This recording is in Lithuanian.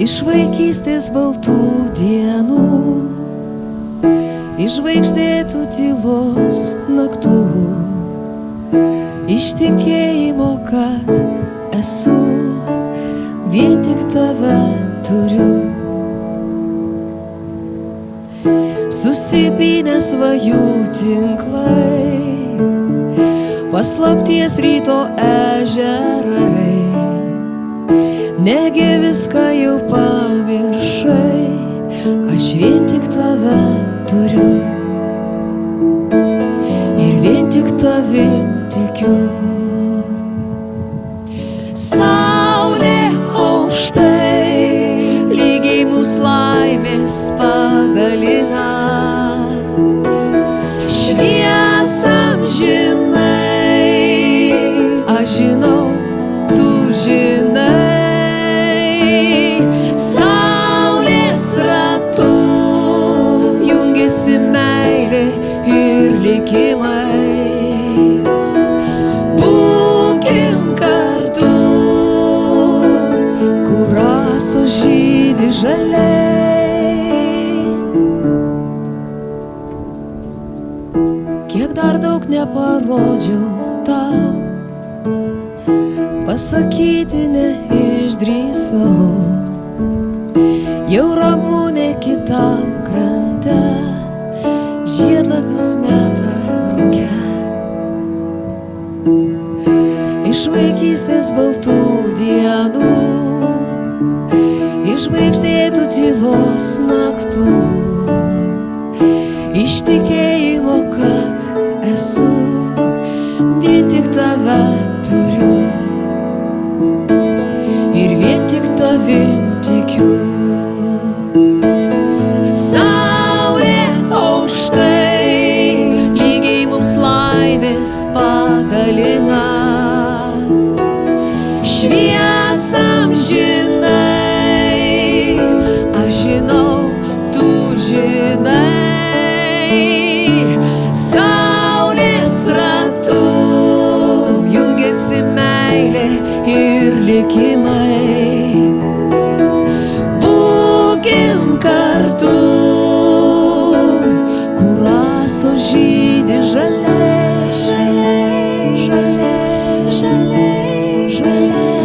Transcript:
Iš vaikystės baltų dienų, iš žvaigždėtų tylos naktų, iš tikėjimo, kad esu, vien tik tave turiu. Susipynę svajų tinklai, paslapties ryto ežerai, negi viską jau pamiršai, aš vien tik tave turiu ir vien tik tavim tikiu. Saulė aukštai, lygiai mums laimės padalina, šviesam žinai, aš žinau, tu žinai. Saulės ratu jungiasi meilė ir likimai. Būkim kartu, kur rasos žydi žaliai. Kiek dar daug neparodžiau tau, pasakyti neišdrįsau, jau ramūnė kitam krante, žiedlapius meta rūke. Iš vaikystės baltų dienų, iš žvaigždėtų tylos naktų, iš tikėjimo, kad esu, vien tik tave turiu ir vien tik tavim tikiu. Saulė aukštai, lygiai mums laimės padalina, šviesam žinai, aš žinau, tu žinai. Saulės ratu jungiasi meilė ir likimai. Būkim kartu, kur rasos žydi žaliai, žaliai, žaliai, žaliai, žaliai.